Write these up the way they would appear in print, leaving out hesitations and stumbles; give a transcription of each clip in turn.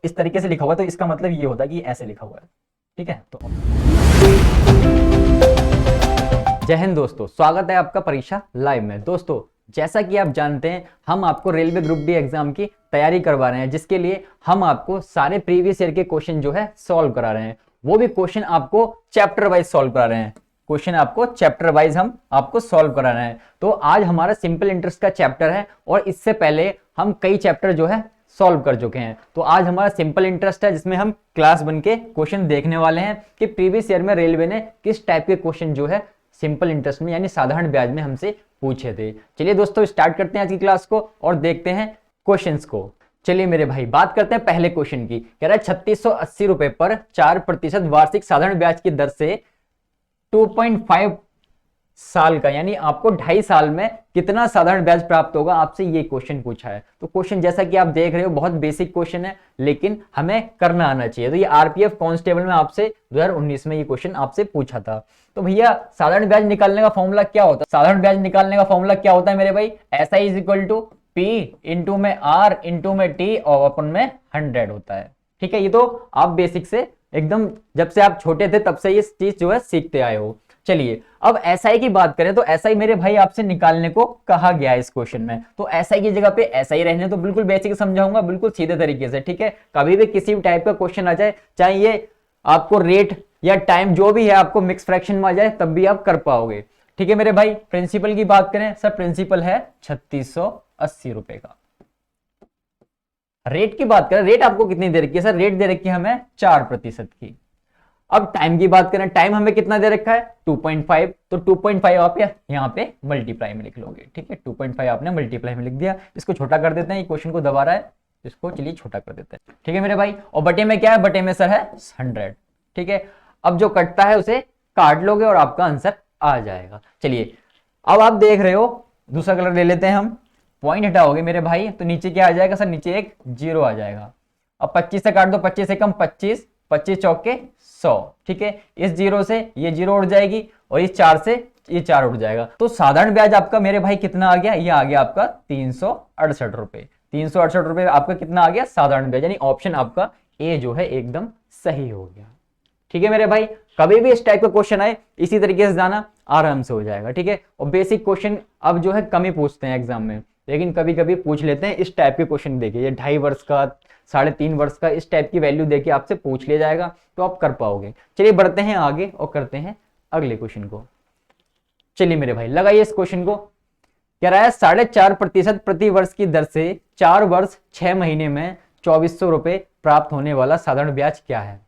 इस तरीके से लिखा हुआ है, तो इसका मतलब ये होता है कि ऐसे लिखा हुआ है। ठीक है, तो जय हिंद दोस्तों, स्वागत है आपका परीक्षा लाइव में। दोस्तों जैसा कि आप जानते हैं, हम आपको रेलवे ग्रुप डी एग्जाम की तैयारी करवा रहे हैं, जिसके लिए हम आपको सारे प्रीवियस ईयर के क्वेश्चन जो है सॉल्व करा रहे हैं। वो भी क्वेश्चन आपको चैप्टर वाइज सॉल्व करा रहे हैं। क्वेश्चन आपको चैप्टर वाइज हम आपको सॉल्व करा रहे हैं। तो आज हमारा सिंपल इंटरेस्ट का चैप्टर है और इससे पहले हम कई चैप्टर जो है सॉल्व कर चुके हैं। तो आज हमारा सिंपल इंटरेस्ट है, जिसमें हम क्लास 1 के क्वेश्चन देखने वाले हैं कि प्रीवियस ईयर में रेलवे ने किस टाइप के क्वेश्चन जो है सिंपल इंटरेस्ट में यानी साधारण ब्याज में हमसे पूछे थे। चलिए दोस्तों स्टार्ट करते हैं आज की क्लास को और देखते हैं क्वेश्चंस को। चलिए मेरे भाई बात करते हैं पहले क्वेश्चन की। कह रहा है 3680 रुपए पर 4% वार्षिक साधारण ब्याज की दर से 2.5 साल का यानी आपको 2.5 साल में कितना साधारण ब्याज प्राप्त होगा, आपसे ये क्वेश्चन पूछा है। तो क्वेश्चन जैसा कि आप देख रहे हो बहुत बेसिक क्वेश्चन है, लेकिन हमें करना आना चाहिए। तो ये आरपीएफ कांस्टेबल में आपसे 2019 में ये क्वेश्चन आपसे पूछा था। तो भैया साधारण ब्याज निकालने का फॉर्मूला क्या होता है? साधारण ब्याज निकालने का फॉर्मूला क्या होता है मेरे भाई? SI is equal to P into में R इंटू में T और अपन में 100 होता है। ठीक है, ये तो आप बेसिक से एकदम जब से आप छोटे थे तब से ये चीज जो है सीखते आए हो। चलिए अब SI की बात करें तो SI मेरे भाई आपसे निकालने को कहा गया है इस क्वेश्चन में। तो SI की जगह पे SI रहने तो बिल्कुल बेसिक समझाऊंगा, बिल्कुल सीधे तरीके से। ठीक है, कभी भी किसी भी टाइप का क्वेश्चन आ जाए, चाहे ये आपको रेट या टाइम जो भी है आपको मिक्स फ्रैक्शन में आ जाए, तब भी आप कर पाओगे। ठीक है मेरे भाई, प्रिंसिपल की बात करें सर, प्रिंसिपल है 3680 रुपए का। रेट की बात करें, रेट आपको कितनी दे रखी है? सर रेट दे रखी है हमें 4% की। अब टाइम की बात करें, टाइम हमें कितना दे रखा है? 2.5। तो 2.5 आप यहाँ पे मल्टीप्लाई में लिख लोगे। ठीक है, 2.5 आपने मल्टीप्लाई में लिख दिया। इसको छोटा कर देते हैं, ये क्वेश्चन को दबा रहा है, इसको चलिए छोटा कर देते हैं। ठीक है मेरे भाई, और बटे में क्या है? बटे में सर है 100। ठीक है, अब जो कटता है उसे काट लोगे और आपका आंसर आ जाएगा। चलिए अब आप देख रहे हो, दूसरा कलर ले लेते हैं हम। पॉइंट हटाओगे मेरे भाई तो नीचे क्या आ जाएगा? सर नीचे एक 0 आ जाएगा। अब 25 से काट दो, 25 से कम 25, 25 चौके 100। ठीक है, इस 0 से ये 0 उड़ जाएगी और इस 4 से ये 4 उड़ जाएगा। तो साधारण ब्याज आपका मेरे भाई कितना आ गया? ये आ गया आपका 368 रुपए। 368 रुपए आपका कितना आ गया? साधारण ब्याज, यानी ऑप्शन आपका ए जो है एकदम सही हो गया। ठीक है मेरे भाई, कभी भी इस टाइप का क्वेश्चन आए इसी तरीके से जाना, आराम से हो जाएगा। ठीक है, और बेसिक क्वेश्चन अब जो है कम ही पूछते हैं एग्जाम में, लेकिन कभी कभी पूछ लेते हैं इस टाइप के क्वेश्चन। देखिए ये 2.5 वर्ष का, 3.5 वर्ष का, इस टाइप की वैल्यू देके आपसे पूछ लिया जाएगा तो आप कर पाओगे। चलिए बढ़ते हैं आगे और करते हैं अगले क्वेश्चन को। चलिए मेरे भाई लगाइए इस क्वेश्चन को। कह रहा है 4.5% प्रति वर्ष की दर से 4 वर्ष 6 महीने में 2400 रुपए प्राप्त होने वाला साधारण ब्याज क्या है?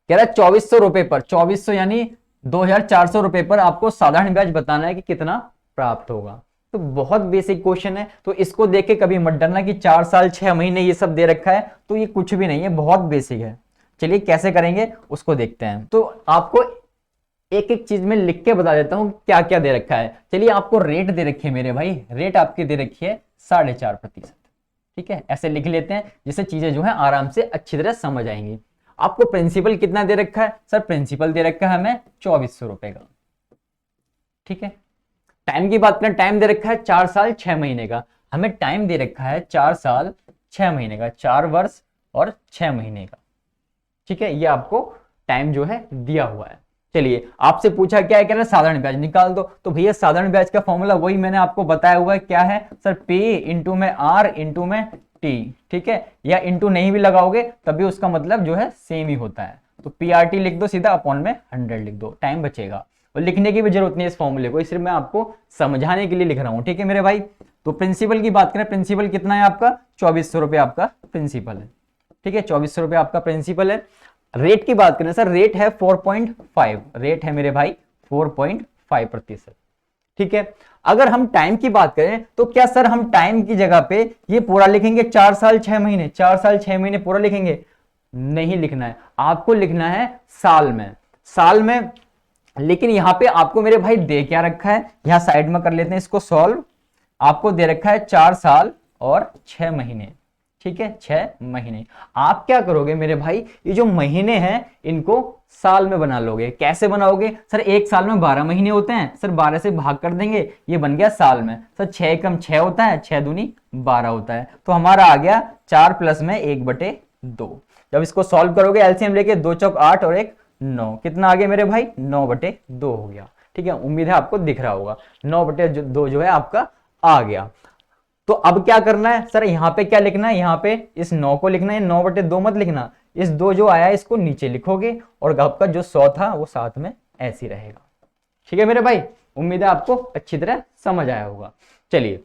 कह रहा है 2400 रुपए पर, 2400 यानी 2400 रुपए पर आपको साधारण ब्याज बताना है कि कितना प्राप्त होगा। तो बहुत बेसिक क्वेश्चन है, तो इसको देख के कभी मत डरना कि 4 साल 6 महीने ये सब दे रखा है, तो ये कुछ भी नहीं है, बहुत बेसिक है। चलिए कैसे करेंगे उसको देखते हैं। तो आपको एक एक चीज में लिख के बता देता हूं क्या क्या दे रखा है। चलिए आपको रेट दे रखी है मेरे भाई, रेट आपकी दे रखी है 4.5%। ठीक है, ऐसे लिख लेते हैं जिससे चीजें जो है आराम से अच्छी तरह समझ आएंगी। आपको प्रिंसिपल कितना दे रखा है? सर प्रिंसिपल दे रखा है हमें 2400 रुपए का। ठीक है, टाइम की बात करें, टाइम दे रखा है 4 साल 6 महीने का। हमें टाइम दे रखा है 4 साल 6 महीने का, 4 वर्ष और 6 महीने का। ठीक है, ये आपको टाइम जो है दिया हुआ है। चलिए आपसे पूछा क्या है? कह रहे साधारण ब्याज निकाल दो। तो भैया साधारण ब्याज का फॉर्मूला वही मैंने आपको बताया हुआ है, क्या है सर? P इंटू में R इंटू में T। ठीक है, या इंटू नहीं भी लगाओगे तभी उसका मतलब जो है सेम ही होता है। तो PRT लिख दो सीधा, अपॉन में 100 लिख दो, टाइम बचेगा। और लिखने की भी जरूरत नहीं है इस फॉर्मूले को, सिर्फ मैं आपको समझाने के लिए लिख रहा हूँ। ठीक है मेरे भाई, तो प्रिंसिपल की बात करें, प्रिंसिपल कितना है आपका? 2400 रुपये आपका प्रिंसिपल है। ठीक है, 2400 रुपये आपका प्रिंसिपल है। रेट की बात करें सर, रेट है 4.5, रेट है मेरे भाई 4.5%। ठीक है, अगर हम टाइम की बात करें तो क्या सर हम टाइम की जगह पे ये पूरा लिखेंगे 4 साल 6 महीने? 4 साल 6 महीने पूरा लिखेंगे? नहीं लिखना है, आपको लिखना है साल में, साल में। लेकिन यहां पे आपको मेरे भाई दे क्या रखा है, यहां साइड में कर लेते हैं इसको सॉल्व। आपको दे रखा है 4 साल और 6 महीने। ठीक है, 6 महीने। आप क्या करोगे मेरे भाई, ये जो महीने हैं इनको साल में बना लोगे। कैसे बनाओगे सर, एक साल में 12 महीने होते हैं सर, 12 से भाग कर देंगे, ये बन गया साल में सर। 6 कम 6 होता है, 6 दूनी 12 होता है, तो हमारा आ गया 4 प्लस में 1/2। जब इसको सॉल्व करोगे एलसीएम लेके, 2 चौक 8 और 1 9, कितना आ गया मेरे भाई, 9/2 हो गया। ठीक है, उम्मीद है आपको दिख रहा होगा, 9/2 जो है आपका आ गया। तो अब क्या करना है सर, यहाँ पे क्या लिखना है, यहाँ पे इस 9 को लिखना है, 9/2 मत लिखना, इस 2 जो आया इसको नीचे लिखोगे और आपका जो 100 था वो साथ में ऐसे रहेगा। ठीक है मेरे भाई, उम्मीद है आपको अच्छी तरह समझ आया होगा। चलिए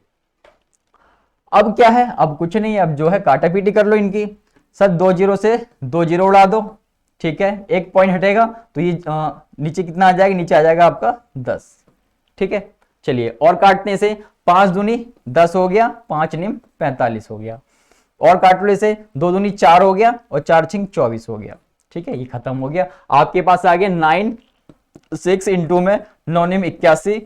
अब क्या है, अब कुछ नहीं है, अब जो है काटा पीटी कर लो इनकी। सर 2 0 से 2 0 उड़ा दो, ठीक है, 1 पॉइंट हटेगा तो ये नीचे कितना आ जाएगा, नीचे आ जाएगा आपका 10। ठीक है, चलिए और काटने से 5 दूनी 10 हो गया, 5 निम 45 हो गया, और काट लो इसे, 2 दूनी 4 हो गया और 4 छिंग 24 हो गया। ठीक है, ये खत्म हो गया। आपके पास आ गया 9 6 इंटू में 9 निम 81,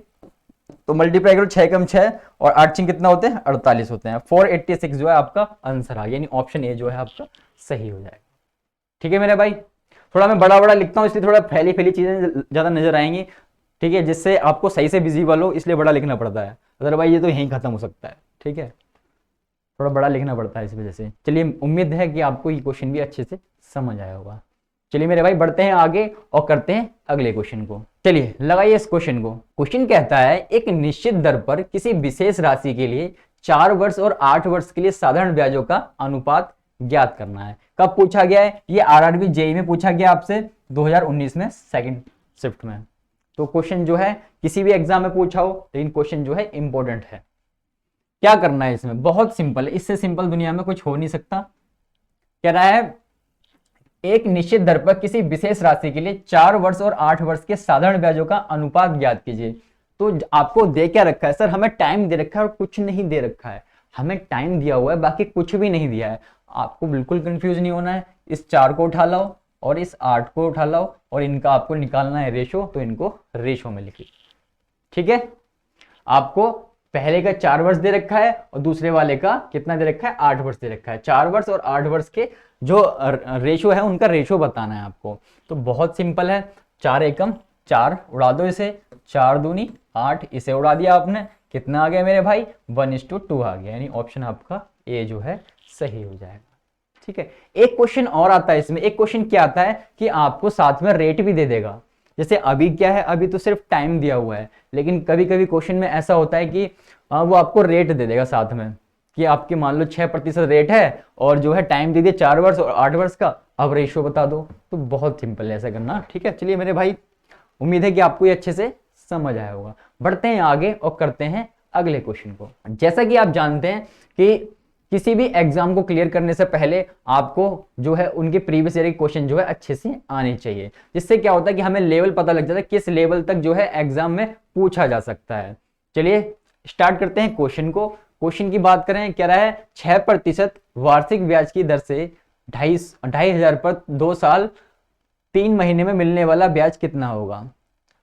तो मल्टीप्लाई करो 6 कम 6 और 8 छिंग कितना होते हैं, 48 होते हैं। 486 जो है आपका आंसर आ गया, यानी ऑप्शन ए जो है आपका सही हो जाएगा। ठीक है मेरे भाई, थोड़ा मैं बड़ा बड़ा लिखता हूँ इसलिए थोड़ा फैली फैली चीजें ज्यादा नजर आएंगी, ठीक है, जिससे आपको सही से विजिबल हो, इसलिए बड़ा लिखना पड़ता है, अदरवाइज ये तो यहीं खत्म हो सकता है। ठीक है, थोड़ा बड़ा लिखना पड़ता है इस वजह से। चलिए उम्मीद है कि आपको ये क्वेश्चन भी अच्छे से समझ आया होगा। चलिए मेरे भाई बढ़ते हैं आगे और करते हैं अगले क्वेश्चन को। चलिए लगाइए इस क्वेश्चन को। क्वेश्चन कहता है एक निश्चित दर पर किसी विशेष राशि के लिए 4 वर्ष और 8 वर्ष के लिए साधारण ब्याजों का अनुपात ज्ञात करना है। कब पूछा गया है, ये आरआरबी जेईई में पूछा गया आपसे 2019 में सेकंड शिफ्ट में। तो क्वेश्चन जो है किसी भी एग्जाम में पूछा हो, लेकिन क्वेश्चन जो है इंपॉर्टेंट है। क्या करना है इसमें, बहुत सिंपल है, इससे सिंपल दुनिया में कुछ हो नहीं सकता। कह रहा है एक निश्चित दर पर किसी विशेष राशि के लिए 4 वर्ष और 8 वर्ष के साधारण ब्याजों का अनुपात ज्ञात कीजिए। तो आपको दे क्या रखा है सर, हमें टाइम दे रखा है और कुछ नहीं दे रखा है। हमें टाइम दिया हुआ है, बाकी कुछ भी नहीं दिया है। आपको बिल्कुल कंफ्यूज नहीं होना है। इस 4 को उठा लाओ और इस 8 को उठा लाओ और इनका आपको निकालना है रेशो, तो इनको रेशो में लिखिए। ठीक है, आपको पहले का 4 वर्ष दे रखा है और दूसरे वाले का कितना दे रखा है, 8 वर्ष दे रखा है। 4 वर्ष और 8 वर्ष के जो रेशो है उनका रेशो बताना है आपको। तो बहुत सिंपल है, 4 एकम 4 उड़ा दो इसे, 4 दूनी 8, इसे उड़ा दिया आपने, कितना आ गया मेरे भाई, 1:2 आ गया, यानी ऑप्शन आपका ए जो है सही हो जाएगा। ठीक है, एक क्वेश्चन और आता है इसमें। एक क्वेश्चन क्या आता है कि आपको साथ में रेट भी दे देगा। जैसे अभी क्या है, अभी तो सिर्फ टाइम दिया हुआ है, लेकिन कभी कभी क्वेश्चन में ऐसा होता है कि वो आपको रेट दे देगा साथ में, कि आपके मान लो 6% रेट है और जो है टाइम दे दिया 4 वर्ष और 8 वर्ष का, अब रेशियो बता दो। तो बहुत सिंपल है ऐसा करना। ठीक है, चलिए मेरे भाई उम्मीद है कि आपको ये अच्छे से समझ आया होगा। बढ़ते हैं आगे और करते हैं अगले क्वेश्चन को। जैसा कि आप जानते हैं कि किसी भी एग्जाम को क्लियर करने से पहले आपको जो है उनके प्रीवियस ईयर के क्वेश्चन जो है अच्छे से आने चाहिए, जिससे क्या होता है कि हमें लेवल पता लग जाता है किस लेवल तक जो है एग्जाम में पूछा जा सकता है। चलिए स्टार्ट करते हैं क्वेश्चन को। क्वेश्चन की बात करें, क्या रहा है 6% वार्षिक ब्याज की दर से 2,500 पर 2 साल 3 महीने में मिलने वाला ब्याज कितना होगा।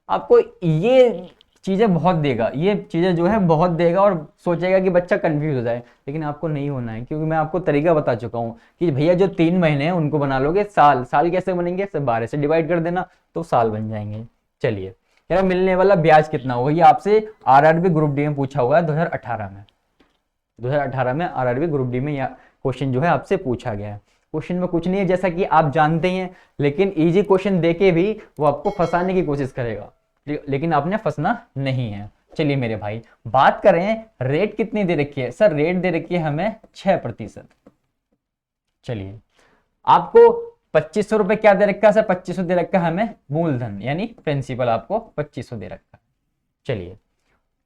आपको ये चीजें बहुत देगा, ये चीजें जो है बहुत देगा और सोचेगा कि बच्चा कंफ्यूज हो जाए, लेकिन आपको नहीं होना है, क्योंकि मैं आपको तरीका बता चुका हूँ कि भैया जो 3 महीने हैं उनको बना लोगे साल। साल कैसे बनेंगे, 12 से डिवाइड कर देना तो साल बन जाएंगे। चलिए यार, मिलने वाला ब्याज कितना होगा, ये आपसे आरआरबी ग्रुप डी में पूछा हुआ है 2018 में आरआरबी ग्रुप डी में यह क्वेश्चन जो है आपसे पूछा गया है। क्वेश्चन में कुछ नहीं है, जैसा कि आप जानते ही हैं, लेकिन इजी क्वेश्चन देके भी वो आपको फंसाने की कोशिश करेगा, लेकिन आपने फंसना नहीं है। चलिए मेरे भाई बात करें, रेट कितनी दे रखी है सर, रेट दे रखी है हमें 6%। चलिए आपको 2500 रुपए क्या दे रखा है सर, 2500 दे रखा है हमें मूलधन, यानी प्रिंसिपल आपको 2500 दे रखा है। चलिए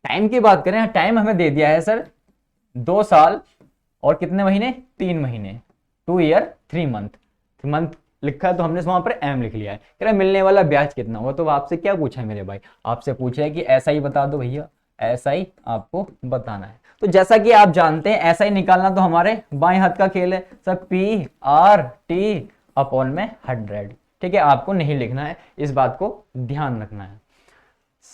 टाइम की बात करें, टाइम हमें दे दिया है सर 2 साल और कितने महीने, 3 महीने, 2 ईयर 3 मंथ। मंथ लिखा है तो हमने वहां पर एम लिख लिया है। कह रहा है मिलने वाला ब्याज कितना होगा। तो आपसे क्या पूछा है मेरे भाई, आपसे पूछा है कि ऐसा ही बता दो भैया, ऐसा ही आपको बताना है। तो जैसा कि आप जानते हैं ऐसा ही निकालना तो हमारे बाएं हाथ का खेल है सर, PRT अपॉन में 100। ठीक है, आपको नहीं लिखना है, इस बात को ध्यान रखना है,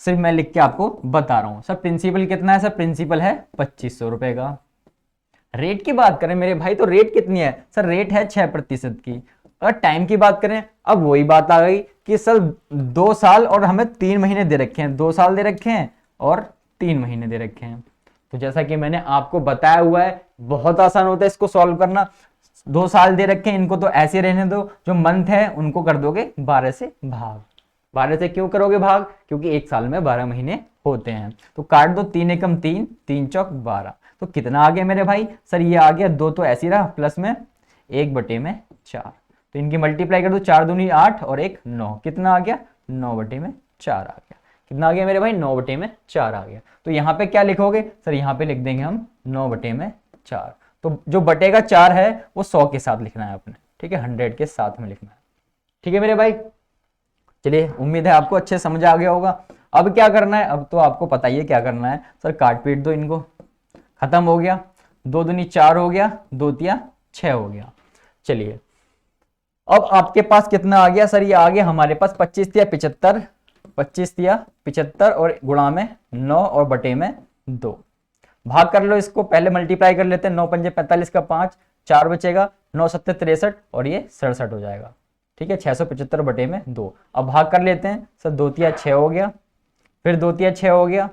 सिर्फ मैं लिख के आपको बता रहा हूं। सर प्रिंसिपल कितना है सर, प्रिंसिपल है 2500 रुपए का। रेट की बात करें मेरे भाई तो रेट कितनी है सर, रेट है 6% की। अगर टाइम की बात करें, अब वही बात आ गई कि सर 2 साल और हमें 3 महीने दे रखे हैं, 2 साल दे रखे हैं और 3 महीने दे रखे हैं। तो जैसा कि मैंने आपको बताया हुआ है, बहुत आसान होता है इसको सॉल्व करना। 2 साल दे रखे हैं, इनको तो ऐसे रहने दो, जो मंथ है उनको कर दोगे 12 से भाग। 12 से क्यों करोगे भाग, क्योंकि एक साल में 12 महीने होते हैं। तो काट दो, 3 एकम 3, 3 चौक 12। तो कितना आ गया मेरे भाई, सर ये आ गया 2 तो ऐसे रहा, प्लस में 1/4। तो इनकी मल्टीप्लाई कर दो, 4 दूनी 8 और 1 9, कितना आ गया 9/4 आ गया। कितना आ गया मेरे भाई, 9/4 आ गया। तो यहाँ पे क्या लिखोगे सर, यहाँ पे लिख देंगे हम 9/4। तो जो बटेगा 4 है वो 100 के साथ लिखना है आपने, ठीक है, 100 के साथ में लिखना है। ठीक है मेरे भाई, चलिए उम्मीद है आपको अच्छे समझ आ गया होगा। अब क्या करना है, अब तो आपको पता ही है क्या करना है सर, काट पीट दो इनको, खत्म हो गया। 2 दूनी 4 हो गया, 2 तिया 6 हो गया। चलिए अब आपके पास कितना आ गया सर, ये आ गया हमारे पास 25 तिया 75, 25 तिया 75 और गुणा में 9 और बटे में 2। भाग कर लो इसको, पहले मल्टीप्लाई कर लेते हैं, 9 पंजे 45 का 5, 4 बचेगा, 9 सत्ते 63 और ये 67 हो जाएगा। ठीक है, 675 बटे में 2। अब भाग कर लेते हैं सर, 2 तिया 6 हो गया, फिर 2 तिया 6 हो गया,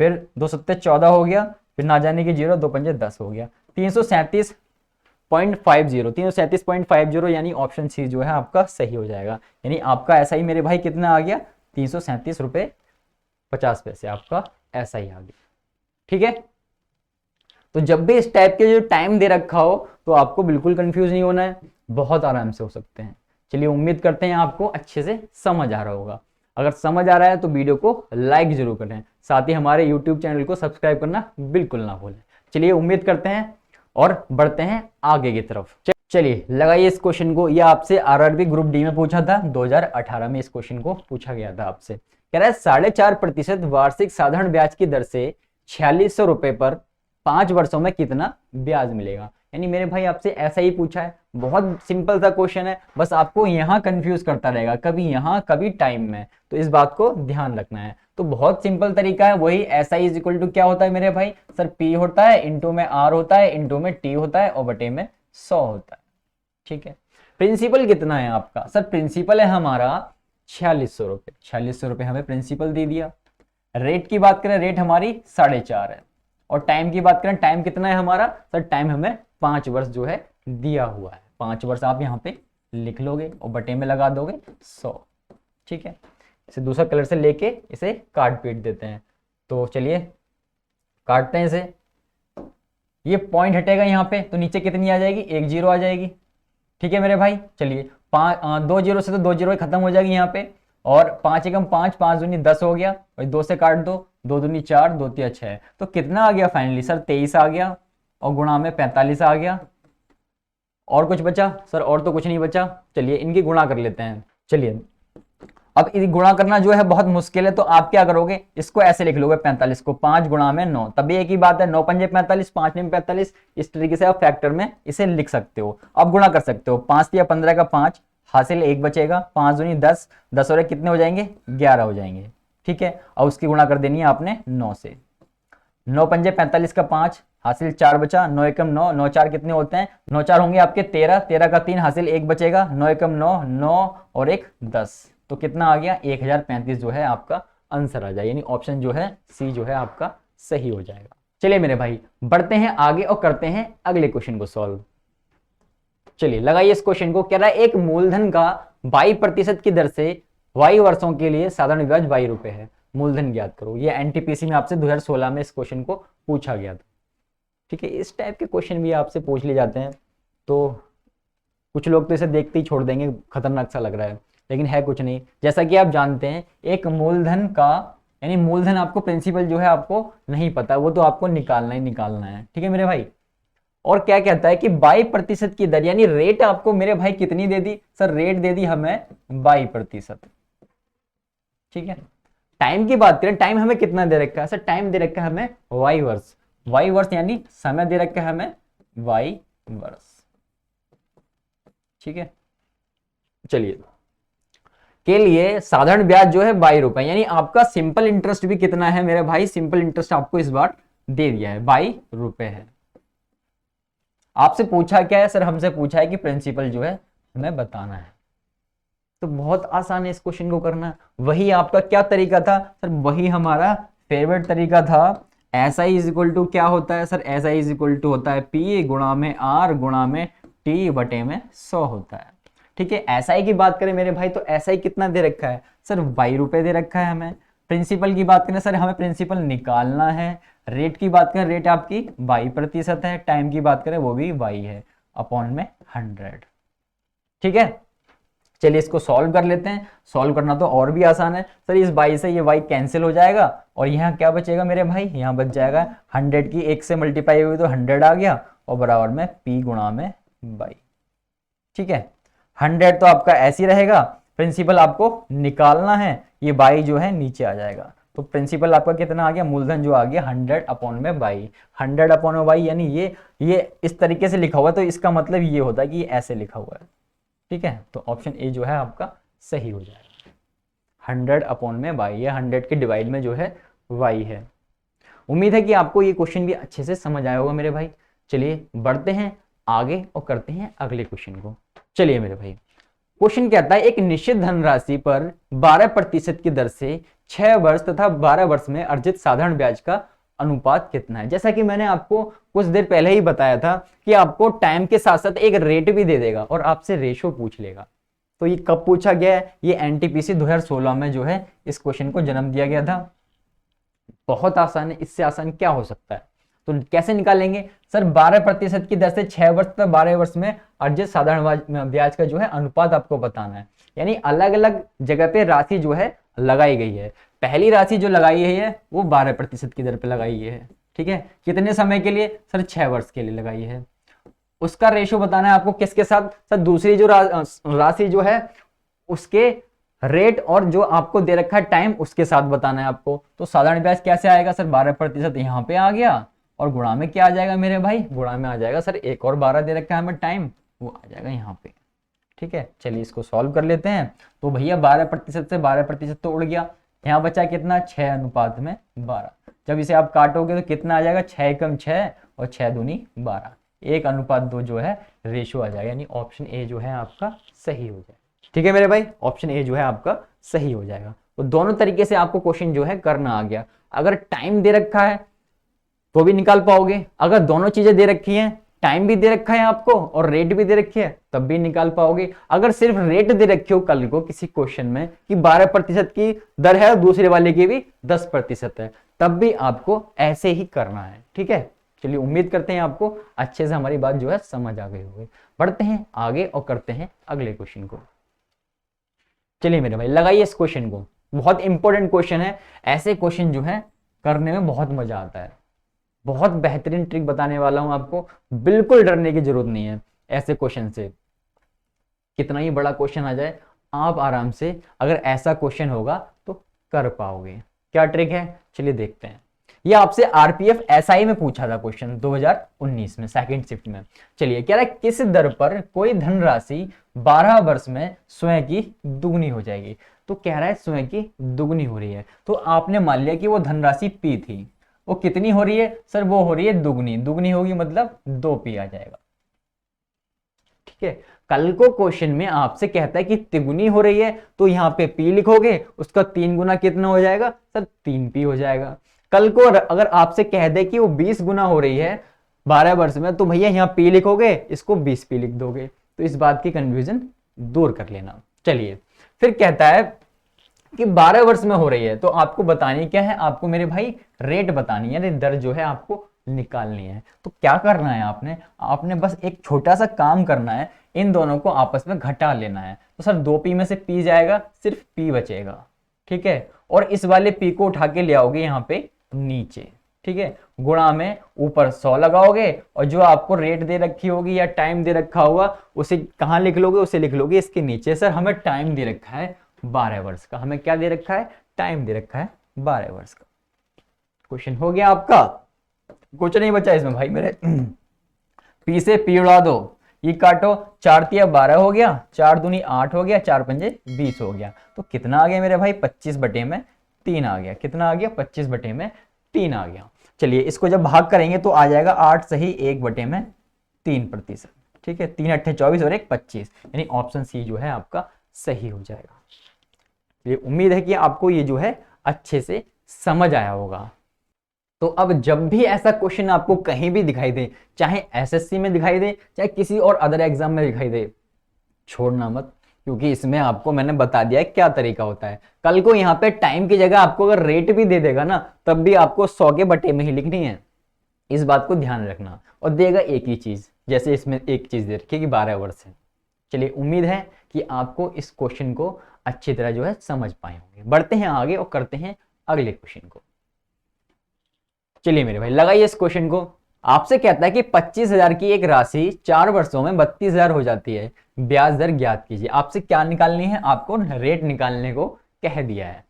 फिर 2 सत्ते 14 हो गया, फिर ना जाने की 0, 2 पंजे 10 हो गया। 337.50 यानी ऑप्शन सी जो है आपका सही हो जाएगा। यानी आपका ऐसा ही मेरे भाई कितना आ गया, 337 रुपये 50 पैसे आपका ऐसा ही आ गया। ठीक है, तो जब भी इस टाइप के जो टाइम दे रखा हो तो आपको बिल्कुल कंफ्यूज नहीं होना है, बहुत आराम से हो सकते हैं। चलिए उम्मीद करते हैं आपको अच्छे से समझ आ रहा होगा। अगर समझ आ रहा है तो वीडियो को लाइक जरूर करें, साथ ही हमारे यूट्यूब चैनल को सब्सक्राइब करना बिल्कुल ना भूलें। चलिए उम्मीद करते हैं और बढ़ते हैं आगे की तरफ। चलिए लगाइए इस क्वेश्चन को, यह आपसे आरआरबी ग्रुप डी में पूछा था, 2018 में इस क्वेश्चन को पूछा गया था आपसे। कह रहा है 4.5% वार्षिक साधारण ब्याज की दर से 4600 रुपए पर 5 वर्षों में कितना ब्याज मिलेगा। यानी मेरे भाई आपसे ऐसा ही पूछा है, बहुत सिंपल सा क्वेश्चन है, बस आपको यहाँ कंफ्यूज करता रहेगा, कभी यहाँ कभी टाइम में, तो इस बात को ध्यान रखना है। तो बहुत सिंपल तरीका है, वही SI इज इक्वल टू क्या होता है मेरे भाई सर, P होता है, इंटू में R होता है, इंटू में T होता है और बटे में 100 होता है। ठीक है, प्रिंसिपल कितना है आपका सर, प्रिंसिपल है हमारा 4600 रुपये, 4600 रुपये हमें प्रिंसिपल दे दिया। रेट की बात करें, रेट हमारी 4.5 है। और टाइम की बात करें, टाइम कितना है हमारा सर, टाइम हमें 5 वर्ष जो है दिया हुआ है। 5 वर्ष आप यहाँ पे लिख लोगे और बटे में लगा दोगे 100। ठीक है, इसे दूसरा कलर से लेके इसे काट पीट देते हैं। तो चलिए काटते हैं इसे, ये पॉइंट हटेगा यहाँ पे, तो नीचे कितनी आ जाएगी, 1 0 आ जाएगी। ठीक है मेरे भाई, चलिए 2 0 से तो 2 0 खत्म हो जाएगी यहाँ पे, और 5 एकम 5, 5 दूनी 10 हो गया, और 2 से काट दो, 2 दूनी 4, 2 तिया 6। तो कितना आ गया फाइनली सर, 23 आ गया, और गुणा में 45 आ गया। और कुछ बचा सर, और तो कुछ नहीं बचा। चलिए इनकी गुणा कर लेते हैं। चलिए अब गुणा करना जो है बहुत मुश्किल है, तो आप क्या करोगे, इसको ऐसे लिख लोगे 45 को 5 गुणा में 9, तभी एक ही बात है, 9 पंजे 45, 5 में 45, इस तरीके से आप फैक्टर में इसे लिख सकते हो। अब गुणा कर सकते हो, 5 या 15 का 5, हासिल 1 बचेगा, 5 दूनी 10, 10 और कितने हो जाएंगे 11 हो जाएंगे। ठीक है, और उसकी गुणा कर देनी है आपने 9 से। 9 पंजे 45 का 5, हासिल 4 बचा, 9 एकम 9, 9 4 कितने होते हैं, 9 4 होंगे आपके 13, 13 का 3, हासिल 1 बचेगा, 9 एकम 9, 9 और 1 10। तो कितना आ गया 1035 जो है आपका आंसर आ जाए, यानी ऑप्शन जो है सी जो है आपका सही हो जाएगा। चलिए मेरे भाई बढ़ते हैं आगे और करते हैं अगले क्वेश्चन को सॉल्व। चलिए लगाइए इस क्वेश्चन को, कह रहा है एक मूलधन का 22% की दर से y वर्षों के लिए साधारण ब्याज ₹y है, मूलधन ज्ञात करो। ये एनटीपीसी में आपसे 2016 में इस क्वेश्चन को पूछा गया था। ठीक है, इस टाइप के क्वेश्चन भी आपसे पूछ लिए जाते हैं, तो कुछ लोग तो इसे देखते ही छोड़ देंगे, खतरनाक सा लग रहा है, लेकिन है कुछ नहीं। जैसा कि आप जानते हैं एक मूलधन का, यानी मूलधन आपको प्रिंसिपल जो है आपको नहीं पता, वो तो आपको निकालना ही निकालना है। ठीक है मेरे भाई, और क्या कहता है कि 22% की दर, यानी रेट आपको मेरे भाई कितनी दे दी सर, रेट दे दी हमें 22%। ठीक है, टाइम की बात करें, टाइम हमें कितना दे रखा है सर, टाइम दे रखा है हमें y वर्ष, y वर्ष यानी समय दे रखा है हमें y वर्ष। ठीक है, चलिए के लिए साधारण ब्याज जो है ₹22, यानी आपका सिंपल इंटरेस्ट भी कितना है मेरे भाई, सिंपल इंटरेस्ट आपको इस बार दे दिया है ₹22 है। आपसे पूछा क्या है सर, हमसे पूछा है कि प्रिंसिपल जो है हमें बताना है। तो बहुत आसान है इस क्वेश्चन को करना। वही आपका क्या तरीका था सर, वही हमारा फेवरेट तरीका था। S I is equal to क्या होता है sir, S I is equal to होता है पी गुणा में आर गुणा में टी बटे में 100 होता है। ठीक है, एस आई की बात करें मेरे भाई तो एस आई कितना दे रखा है सर, वाई रुपए दे रखा है हमें। प्रिंसिपल की बात करें सर, हमें प्रिंसिपल निकालना है। रेट की बात करें, रेट आपकी वाई प्रतिशत है। टाइम की बात करें वो भी वाई है, अपॉन में 100। ठीक है, चलिए इसको सॉल्व कर लेते हैं। सॉल्व करना तो और भी आसान है सर, इस बाई से ये वाई कैंसिल हो जाएगा और यहाँ क्या बचेगा मेरे भाई, यहाँ बच जाएगा 100 की 1 से मल्टीप्लाई हुई तो 100 आ गया और बराबर में पी गुणा में बाई। ठीक है, 100 तो आपका ऐसे ही रहेगा, प्रिंसिपल आपको निकालना है, ये बाई जो है नीचे आ जाएगा। तो प्रिंसिपल आपका कितना आ गया, मूलधन जो आ गया 100 अपॉन में बाई। 100 अपॉन में बाई यानी ये इस तरीके से लिखा हुआ है, तो इसका मतलब ये होता है कि ये ऐसे लिखा हुआ है। ठीक है, तो ऑप्शन ए जो है आपका सही हो जाएगा। 100 अपॉन में बाई है, 100 के डिवाइड में जो है वाई है। उम्मीद है कि आपको ये क्वेश्चन भी अच्छे से समझ आया होगा मेरे भाई। चलिए बढ़ते हैं आगे और करते हैं अगले क्वेश्चन को। चलिए मेरे भाई, क्वेश्चन कहता है एक निश्चित धनराशि पर 12% की दर से 6 वर्ष तथा 12 वर्ष में अर्जित साधारण ब्याज का अनुपात कितना है। जैसा कि मैंने आपको कुछ देर पहले ही बताया था कि आपको टाइम के साथ साथ एक रेट भी दे देगा और आपसे रेशो पूछ लेगा। तो ये कब पूछा गया है, ये एनटीपीसी 2016 में जो है इस क्वेश्चन को जन्म दिया गया था। बहुत आसान है, इससे आसान क्या हो सकता है। तो कैसे निकालेंगे सर, 12% की दर से 6 वर्ष तक 12 वर्ष में अर्जित साधारण ब्याज का जो है अनुपात आपको बताना है। यानी अलग अलग जगह पे राशि जो है लगाई गई है। पहली राशि जो लगाई है वो 12% की दर पे लगाई है। ठीक है, कितने समय के लिए सर, 6 वर्ष के लिए लगाई है। उसका रेशो बताना है आपको किसके साथ सर, दूसरी जो राशि जो है उसके रेट और जो आपको दे रखा है टाइम उसके साथ बताना है आपको। तो साधारण ब्याज कैसे आएगा सर, 12% यहाँ पे आ गया और गुणा में क्या आ जाएगा मेरे भाई, गुणा में आ जाएगा सर एक और 12 दे रखा है हमें टाइम, वो आ जाएगा यहाँ पे। ठीक है, चलिए इसको सॉल्व कर लेते हैं। तो भैया 12% से 12% तो उड़ गया, यहाँ बचा कितना 6 अनुपात में 12। जब इसे आप काटोगे तो कितना आ जाएगा, 6 कम 6 और 6 दूनी 12, 1 अनुपात 2 जो है रेशो आ जाएगा। यानी ऑप्शन ए जो है आपका सही हो जाएगा। ठीक है मेरे भाई, ऑप्शन ए जो है आपका सही हो जाएगा। तो दोनों तरीके से आपको क्वेश्चन जो है करना आ गया। अगर टाइम दे रखा है तो भी निकाल पाओगे, अगर दोनों चीजें दे रखी हैं, टाइम भी दे रखा है आपको और रेट भी दे रखी है, तब भी निकाल पाओगे। अगर सिर्फ रेट दे रखी हो कल को किसी क्वेश्चन में कि 12% की दर है, दूसरे वाले की भी 10% है, तब भी आपको ऐसे ही करना है। ठीक है, चलिए उम्मीद करते हैं आपको अच्छे से हमारी बात जो है समझ आ गई होगी। बढ़ते हैं आगे और करते हैं अगले क्वेश्चन को। चलिए मेरे भाई लगाइए इस क्वेश्चन को, बहुत इंपॉर्टेंट क्वेश्चन है। ऐसे क्वेश्चन जो है करने में बहुत मजा आता है। बहुत बेहतरीन ट्रिक बताने वाला हूं आपको, बिल्कुल डरने की जरूरत नहीं है ऐसे क्वेश्चन से। कितना ही बड़ा क्वेश्चन आ जाए आप आराम से अगर ऐसा क्वेश्चन होगा तो कर पाओगे। क्या ट्रिक है चलिए देखते हैं। ये आपसे आरपीएफ एसआई में पूछा था क्वेश्चन 2019 में सेकंड शिफ्ट में। चलिए कह रहा है किस दर पर कोई धनराशि 12 वर्ष में स्वयं की दुगनी हो जाएगी। तो कह रहा है स्वयं की दुगनी हो रही है, तो आपने मान लिया कि वो धनराशि पी थी, वो कितनी हो रही है सर, वो हो रही है दुगनी। दुगनी होगी मतलब 2p आ जाएगा। ठीक है, कल को क्वेश्चन में आपसे कहता है कि तिगुनी हो रही है, तो यहाँ पे p लिखोगे, उसका 3 गुना कितना हो जाएगा सर, 3p हो जाएगा। कल को अगर आपसे कह दे कि वो 20 गुना हो रही है 12 वर्ष में, तो भैया यहाँ p लिखोगे, इसको 20p लिख दोगे। तो इस बात की कंफ्यूजन दूर कर लेना। चलिए फिर कहता है कि 12 वर्ष में हो रही है, तो आपको बतानी क्या है, आपको मेरे भाई रेट बतानी है, यानी दर जो है आपको निकालनी है। तो क्या करना है आपने बस एक छोटा सा काम करना है, इन दोनों को आपस में घटा लेना है। तो सर 2p में से p जाएगा, सिर्फ p बचेगा। ठीक है, और इस वाले p को उठा के ले आओगे यहाँ पे नीचे। ठीक है, गुणा में ऊपर 100 लगाओगे और जो आपको रेट दे रखी होगी या टाइम दे रखा होगा उसे कहाँ लिख लोगे, उसे लिख लोगे इसके नीचे। सर हमें टाइम दे रखा है 12 वर्ष का, हमें क्या दे रखा है, टाइम दे रखा है 12 वर्ष का। क्वेश्चन हो गया आपका, कुछ नहीं बचा इसमें भाई मेरे। पी से पी उड़ा दो, ये काटो, 4 तिया 12 हो गया, 4 दूनी 8 हो गया, 4 पंजे 20 हो गया। तो कितना आ गया मेरे भाई, 25 बटे में 3 आ गया। कितना आ गया, 25 बटे में 3 आ गया। चलिए इसको जब भाग करेंगे तो आ जाएगा 8 सही 1 बटे में 3%। ठीक है, 3 अट्ठे 24 और 1 25, यानी ऑप्शन सी जो है आपका सही हो जाएगा। ये उम्मीद है कि आपको ये जो है अच्छे से समझ आया होगा। तो अब जब भी ऐसा क्वेश्चन आपको कहीं भी दिखाई दे, चाहे एसएससी में दिखाई दे, चाहे किसी और अदर एग्जाम में दिखाई दे, छोड़ना मत, क्योंकि इसमें आपको मैंने बता दिया है क्या तरीका होता है। कल को यहाँ पे टाइम की जगह आपको अगर रेट भी दे देगा ना, तब भी आपको 100 के बटे में ही लिखनी है, इस बात को ध्यान रखना। और देगा एक ही चीज, जैसे इसमें एक चीज दे रखी है कि 12 वर्ष है। चलिए, उम्मीद है कि आपको इस क्वेश्चन को अच्छी तरह जो है समझ पाए होंगे। बढ़ते हैं आगे और करते हैं अगले क्वेश्चन को। चलिए मेरे भाई, लगाइए इस क्वेश्चन को। आपसे कहता है कि 25,000 की एक राशि 4 वर्षों में 32,000 हो जाती है, ब्याज दर ज्ञात कीजिए। आपसे क्या निकालनी है? आपको रेट निकालने को कह दिया है,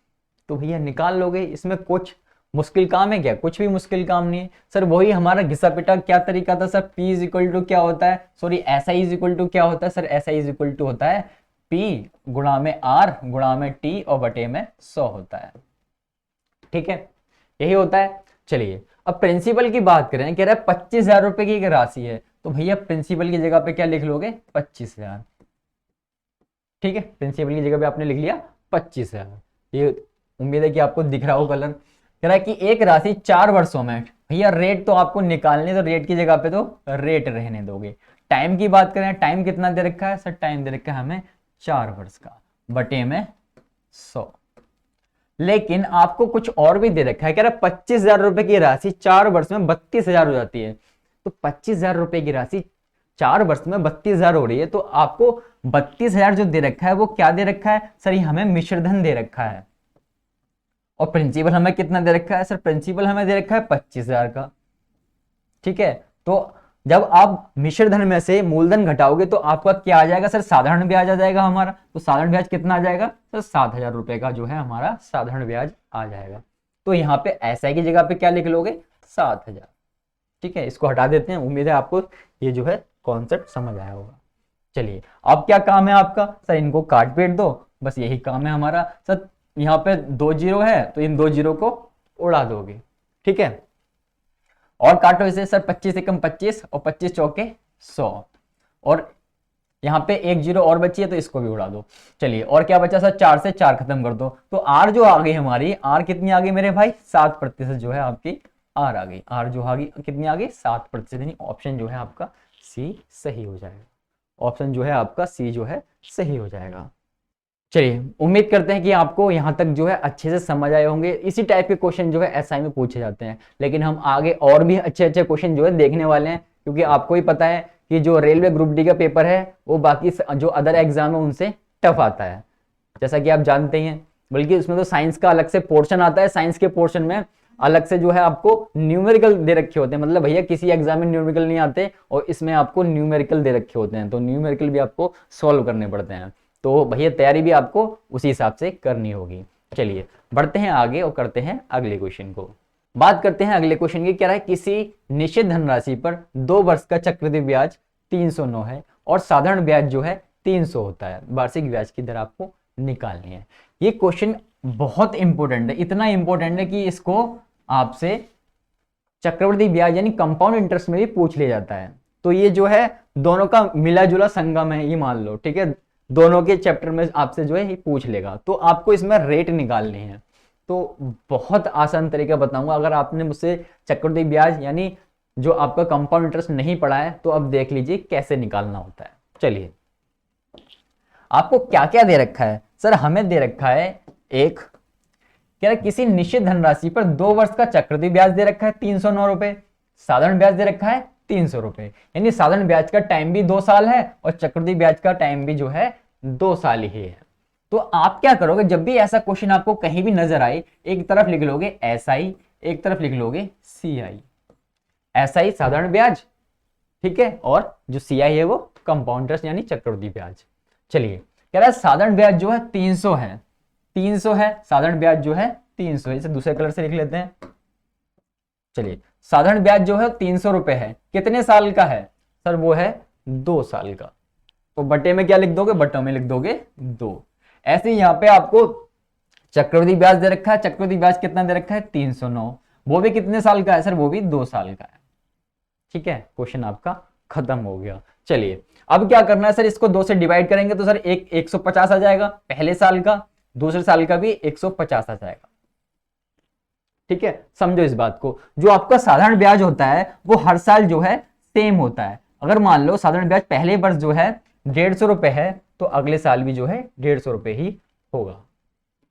तो भैया निकाल लोगे। इसमें कुछ मुश्किल काम है क्या? कुछ भी मुश्किल काम नहीं है सर। वही हमारा घिसा पिटा क्या तरीका था sir? P is equal to क्या होता है, sorry SI is equal to क्या होता है sir? SI is equal to होता है P गुणा में R गुणा में T और बटे में 100 होता है। ठीक है, यही होता है। चलिए, अब प्रिंसिपल की बात करें, कह रहा है 25,000 रुपए की एक राशि है, तो भैया प्रिंसिपल की जगह पे क्या लिख लोगे? 25,000। ठीक है, प्रिंसिपल की जगह पे आपने लिख लिया 25,000। ये उम्मीद है कि आपको दिख रहा हो कलर। कह रहा है कि एक राशि 4 वर्षों में, भैया रेट तो आपको निकालने, तो रेट की जगह पे तो रेट रहने दोगे। टाइम की बात करें, टाइम कितना दे रखा है सर? टाइम दे रखा है हमें 4 वर्ष का, बटे में 100। लेकिन आपको कुछ और भी दे रखा है, कह रहा है 25,000 रुपए की राशि 4 वर्ष में 32,000 हो जाती है। तो 25,000 रुपए की राशि 4 वर्ष में 32,000 हो रही है, तो आपको 32,000 जो दे रखा है वो क्या दे रखा है सर? ये हमें मिश्रधन दे रखा है। और प्रिंसिपल हमें कितना दे रखा है सर? प्रिंसिपल हमें दे रखा है 25,000 का। ठीक है, तो जब आप मिश्रधन में से मूलधन घटाओगे तो आपका क्या आ जाएगा सर? साधारण ब्याज आ जाएगा हमारा। तो साधारण ब्याज कितना आ जाएगा सर? 7,000 रुपए का जो है हमारा साधारण ब्याज आ जाएगा। तो यहाँ पे SI की जगह पे क्या लिख लोगे? 7,000। ठीक है, इसको हटा देते हैं। उम्मीद है आपको ये जो है कॉन्सेप्ट समझ आया होगा। चलिए, अब क्या काम है आपका सर? इनको काट पीट दो, बस यही काम है हमारा सर। यहाँ पे 2 जीरो है, तो इन 2 जीरो को उड़ा दोगे। ठीक है, और काटो इसे सर। 25 एकम 25 और 25 चौके 100, और यहाँ पे 1 जीरो और बची है, तो इसको भी उड़ा दो। चलिए, और क्या बचा सर? 4 से 4 खत्म कर दो, तो R जो आ गई हमारी, R कितनी आ गई मेरे भाई? 7% जो है आपकी R आ गई। R जो आ गई कितनी आ गई? 7%, यानी ऑप्शन जो है आपका C सही हो जाएगा। ऑप्शन जो है आपका C जो है सही हो जाएगा। चलिए, उम्मीद करते हैं कि आपको यहाँ तक जो है अच्छे से समझ आए होंगे। इसी टाइप के क्वेश्चन जो है एसआई में पूछे जाते हैं, लेकिन हम आगे और भी अच्छे अच्छे क्वेश्चन जो है देखने वाले हैं, क्योंकि आपको ही पता है कि जो रेलवे ग्रुप डी का पेपर है वो बाकी जो अदर एग्जाम है उनसे टफ आता है, जैसा कि आप जानते हैं। बल्कि उसमें तो साइंस का अलग से पोर्शन आता है, साइंस के पोर्शन में अलग से जो है आपको न्यूमेरिकल दे रखे होते हैं। मतलब भैया किसी एग्जाम में न्यूमेरिकल नहीं आते और इसमें आपको न्यूमेरिकल दे रखे होते हैं, तो न्यूमेरिकल भी आपको सॉल्व करने पड़ते हैं। तो भैया तैयारी भी आपको उसी हिसाब से करनी होगी। चलिए, बढ़ते हैं आगे और करते हैं अगले क्वेश्चन को। बात करते हैं अगले क्वेश्चन की। क्या है? किसी निश्चित धनराशि पर 2 वर्ष का चक्रवृद्धि ब्याज 309 है और साधारण ब्याज जो है 300 होता है। वार्षिक ब्याज की दर आपको निकालनी है। ये क्वेश्चन बहुत इंपॉर्टेंट है, इतना इंपॉर्टेंट है कि इसको आपसे चक्रवृद्धि ब्याज यानी कंपाउंड इंटरेस्ट में भी पूछ लिया जाता है। तो ये जो है दोनों का मिला जुला संगम है, ये मान लो। ठीक है, दोनों के चैप्टर में आपसे जो है ये पूछ लेगा, तो आपको इसमें रेट निकालनी है। तो बहुत आसान तरीका बताऊंगा। अगर आपने मुझसे चक्रवृद्धि ब्याज यानी जो आपका कंपाउंड इंटरेस्ट नहीं पढ़ा है, तो अब देख लीजिए कैसे निकालना होता है। चलिए, आपको क्या क्या दे रखा है सर? हमें दे रखा है एक, क्या है, किसी निश्चित धनराशि पर 2 वर्ष का चक्रवृद्धि ब्याज दे रखा है 309 रुपए, साधारण ब्याज दे रखा है 300 रुपए। यानी साधारण ब्याज का टाइम भी 2 साल है और चक्रवृद्धि ब्याज का टाइम भी जो है 2 साल ही है। तो आप क्या करोगे, जब भी ऐसा क्वेश्चन आपको कहीं भी नजर आए, एक तरफ लिख लोगे SI, एक तरफ लिख लोगे CI। SI साधारण ब्याज, ठीक है, और जो CI है वो कंपाउंड इंटरेस्ट यानी चक्रवृद्धि ब्याज। चलिए, कह रहा है साधारण ब्याज जो है 300 है, 300 है साधारण ब्याज जो है 300 है। इसे दूसरे कलर से लिख लेते हैं। चलिए, साधारण ब्याज जो है 300 रुपए है, कितने साल का है सर? वो है 2 साल का। तो बटे में क्या लिख दोगे? बटे में लिख दोगे 2। ऐसे ही यहाँ पे आपको चक्रवृद्धि ब्याज दे रखा है। चक्रवृद्धि ब्याज कितना दे रखा है? 309। वो भी कितने साल का है सर? वो भी 2 साल का है। ठीक है, क्वेश्चन आपका खत्म हो गया। चलिए अब क्या करना है सर, इसको 2 से डिवाइड करेंगे तो सर एक 150 आ जाएगा पहले साल का, दूसरे साल का भी 150 आ जाएगा। ठीक है, समझो इस बात को। जो आपका साधारण ब्याज होता है वो हर साल जो है सेम होता है। अगर मान लो साधारण ब्याज पहले वर्ष जो है 150 रुपए है, तो अगले साल भी जो है 150 रुपए ही होगा।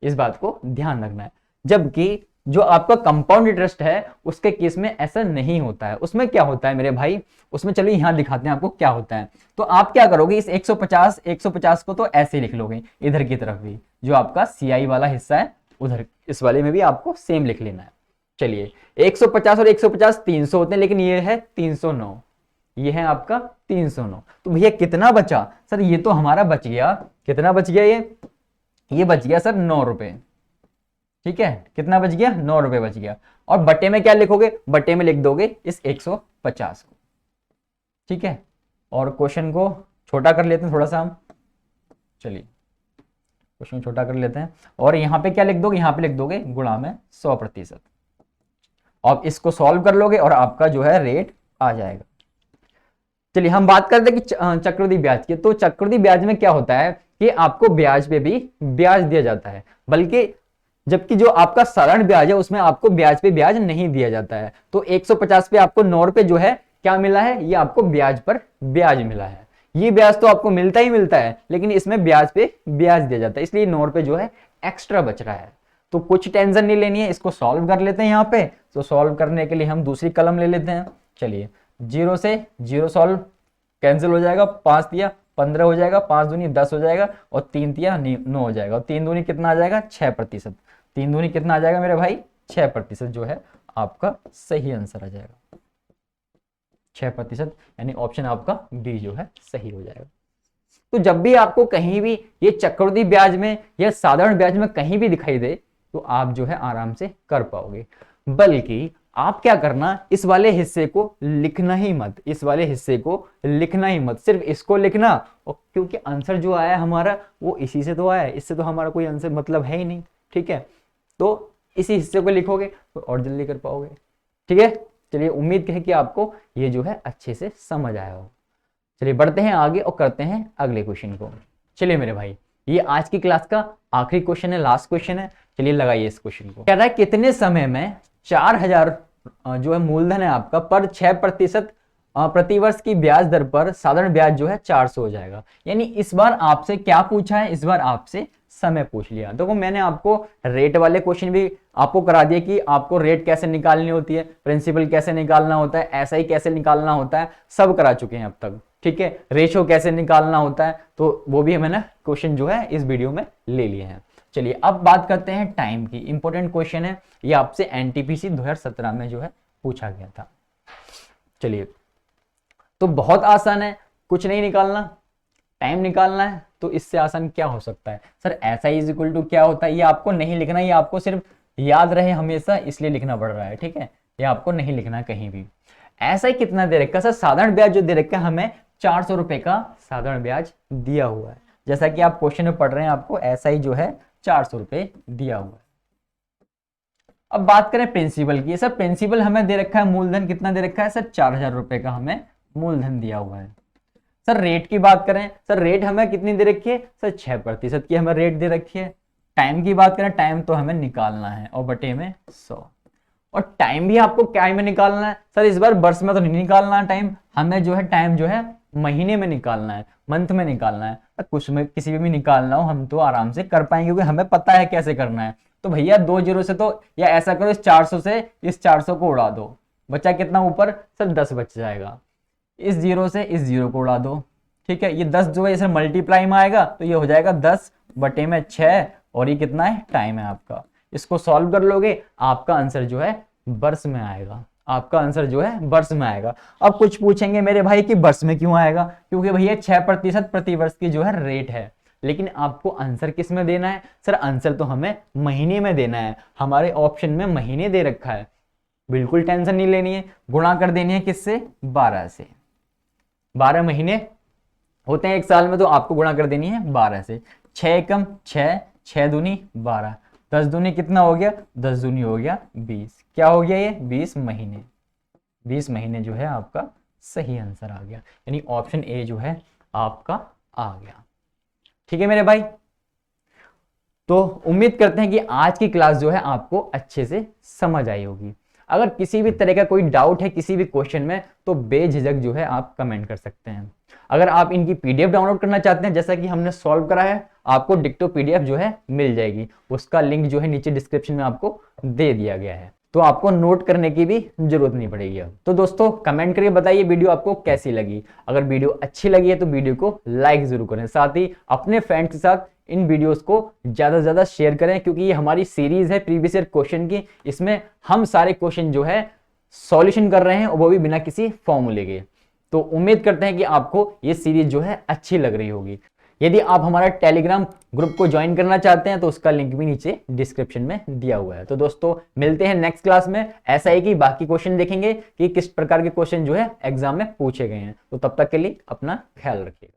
इस बात को ध्यान रखना है। जबकि जो आपका कंपाउंड इंटरेस्ट है उसके केस में ऐसा नहीं होता है। उसमें क्या होता है मेरे भाई, उसमें चलो यहां दिखाते हैं आपको क्या होता है। तो आप क्या करोगे, इस 150 को तो ऐसे लिख लोगे, इधर की तरफ भी जो आपका सीआई वाला हिस्सा है उधर इस वाले में भी आपको सेम लिख लेना है। चलिए 150 और 150 300 होते हैं, लेकिन ये है 309, ये है आपका 309। तो भैया कितना बचा सर, ये तो हमारा बच गया, कितना बच गया, ये बच गया सर 9 रुपए। ठीक है, कितना बच गया, 9 रुपए बच गया। और बटे में क्या लिखोगे, बटे में लिख दोगे इस 150 को। ठीक है, और क्वेश्चन को छोटा कर लेते हैं थोड़ा सा हम। चलिए क्वेश्चन छोटा कर लेते हैं, और यहां पे क्या लिख दोगे, यहां पे लिख दोगे गुणा में 100%। अब इसको सॉल्व कर लोगे और आपका जो है रेट आ जाएगा। चलिए हम बात करते हैं कि चक्रवृद्धि ब्याज की। तो चक्रवृद्धि ब्याज में क्या होता है कि आपको ब्याज पे भी ब्याज दिया जाता है, बल्कि जबकि जो आपका साधारण ब्याज है उसमें आपको ब्याज पे ब्याज नहीं दिया जाता है। तो 150 पे आपको 9 रुपए जो है क्या मिला है, ये आपको ब्याज पर ब्याज मिला है। ये ब्याज तो आपको मिलता ही मिलता है, लेकिन इसमें ब्याज पे ब्याज दिया जाता है, इसलिए 9 रुपए जो है एक्स्ट्रा बच रहा है। तो कुछ टेंशन नहीं लेनी है, इसको सॉल्व कर लेते हैं यहाँ पे। तो सॉल्व करने के लिए हम दूसरी कलम ले लेते हैं। चलिए 0 से 0 सॉल्व कैंसिल हो जाएगा, 5 दिया 15 हो जाएगा, 5 दूनी 10 हो जाएगा, और 3 दिया 9 हो जाएगा, और 3 दूनी कितना आ जाएगा 6%। 3 दूनी कितना आ जाएगा मेरे भाई 6% जो है आपका सही आंसर आ जाएगा। 6%, यानी ऑप्शन आपका बी जो है सही हो जाएगा। तो जब भी आपको कहीं भी ये चक्रवृद्धि ब्याज में या साधारण ब्याज में कहीं भी दिखाई दे तो आप जो है आराम से कर पाओगे। बल्कि आप क्या करना, इस वाले हिस्से को लिखना ही मत, इस वाले हिस्से को लिखना ही मत, सिर्फ इसको लिखना। और क्योंकि आंसर जो आया हमारा वो इसी से तो आया है, इससे तो हमारा कोई आंसर मतलब है ही नहीं। ठीक है, तो इसी हिस्से को लिखोगे तो और जल्दी कर पाओगे। ठीक है, चलिए उम्मीद है कि आपको ये जो है अच्छे से समझ आया हो। चलिए बढ़ते हैं आगे और करते हैं अगले क्वेश्चन को। चलिए मेरे भाई, ये आज की क्लास का आखिरी क्वेश्चन है, लास्ट क्वेश्चन है। चलिए लगाइए इस क्वेश्चन को। कह रहा है कितने समय में 4000 जो है मूलधन है आपका पर 6% प्रतिवर्ष की ब्याज दर पर साधारण ब्याज जो है 400 हो जाएगा। यानी इस बार आपसे क्या पूछा है, इस बार आपसे समय पूछ लिया। देखो मैंने आपको रेट वाले क्वेश्चन भी आपको करा दिए कि आपको रेट कैसे निकालनी होती है, प्रिंसिपल कैसे निकालना होता है, एसआई कैसे निकालना होता है, सब करा चुके हैं अब तक। ठीक है, रेशो कैसे निकालना होता है, तो वो भी मैंने क्वेश्चन जो है इस वीडियो में ले लिए हैं। चलिए अब बात करते हैं टाइम की। इंपॉर्टेंट क्वेश्चन है ये, आपसे एनटीपीसी 2017 में जो है पूछा गया था। चलिए तो बहुत आसान है, कुछ नहीं निकालना, टाइम निकालना है। तो इससे आसान क्या हो सकता है सर, ऐसा इज इक्वल टू क्या होता है, ये आपको नहीं लिखना, ये आपको सिर्फ याद रहे हमेशा इसलिए लिखना पड़ रहा है। ठीक है, ये आपको नहीं लिखना कहीं भी। ऐसा ही कितना दे रखा सर, साधारण ब्याज जो दे रखा है हमें 400 रुपए का साधारण ब्याज दिया हुआ है। जैसा कि आप क्वेश्चन में पढ़ रहे हैं, आपको ऐसा ही जो है 400 रुपए दिया हुआ है। अब बात करें प्रिंसिपल की। सर प्रिंसिपल हमें दे रखा है, मूलधन कितना दे रखा है सर, 4000 रुपए का हमें मूलधन दिया हुआ है। सर रेट की बात करें, सर रेट हमें कितनी दे रखी है सर, 6% की हमें रेट दे रखी है। टाइम की बात करें, टाइम तो हमें निकालना है और बटे में 100। और टाइम भी आपको क्या में निकालना है सर, इस बार वर्ष में तो नहीं निकालना है टाइम, हमें जो है टाइम जो है महीने में निकालना है, मंथ में निकालना है। कुछ में किसी में भी निकालना हो हम तो आराम से कर पाएंगे, क्योंकि हमें पता है कैसे करना है। तो भैया 2 जीरो से तो, या ऐसा करो इस 400 से इस 400 को उड़ा दो, बचा कितना ऊपर सर 10 बच जाएगा। इस 0 से इस 0 को उड़ा दो। ठीक है, ये 10 जो है इसे मल्टीप्लाई में आएगा तो ये हो जाएगा 10 बटे में 6, और ये कितना है टाइम है आपका। इसको सॉल्व कर लोगे आपका आंसर जो है वर्ष में आएगा, आपका आंसर जो है वर्ष में आएगा। अब कुछ पूछेंगे मेरे भाई कि वर्ष में क्यों आएगा, क्योंकि भैया 6% प्रतिवर्ष की जो है रेट है। लेकिन आपको आंसर किस में देना है सर, आंसर तो हमें महीने में देना है। हमारे ऑप्शन में महीने दे रखा है, बिल्कुल टेंशन नहीं लेनी है। गुणा कर देनी है किससे, 12 से। 12 महीने होते हैं एक साल में, तो आपको गुणा कर देनी है 12 से। 6 कम 6, 6 दूनी 12, 10 दूनी कितना हो गया, 10 दूनी हो गया 20। क्या हो गया ये 20 महीने। 20 महीने जो है आपका सही आंसर आ गया, यानी ऑप्शन ए जो है आपका आ गया। ठीक है मेरे भाई, तो उम्मीद करते हैं कि आज की क्लास जो है आपको अच्छे से समझ आई होगी। अगर किसी भी तरह का कोई डाउट है किसी भी क्वेश्चन में तो बेझिझक जो है आप कमेंट कर सकते हैं। अगर आप इनकी पीडीएफ डाउनलोड करना चाहते हैं जैसा कि हमने सॉल्व करा है, आपको डिक्टो पीडीएफ जो है मिल जाएगी, उसका लिंक जो है नीचे डिस्क्रिप्शन में आपको दे दिया गया है, तो आपको नोट करने की भी जरूरत नहीं पड़ेगी अब। तो दोस्तों कमेंट करके बताइए वीडियो आपको कैसी लगी। अगर वीडियो अच्छी लगी है तो वीडियो को लाइक जरूर करें, साथ ही अपने फ्रेंड्स के साथ इन वीडियोस को ज्यादा से ज्यादा शेयर करें, क्योंकि ये हमारी सीरीज है प्रीवियस ईयर क्वेश्चन की। इसमें हम सारे क्वेश्चन जो है सॉल्यूशन कर रहे हैं, और वो भी बिना किसी फॉर्मूले के। तो उम्मीद करते हैं कि आपको ये सीरीज जो है अच्छी लग रही होगी। यदि आप हमारा टेलीग्राम ग्रुप को ज्वाइन करना चाहते हैं तो उसका लिंक भी नीचे डिस्क्रिप्शन में दिया हुआ है। तो दोस्तों मिलते हैं नेक्स्ट क्लास में, ऐसा है कि बाकी क्वेश्चन देखेंगे कि किस प्रकार के क्वेश्चन जो है एग्जाम में पूछे गए हैं। तो तब तक के लिए अपना ख्याल रखिएगा।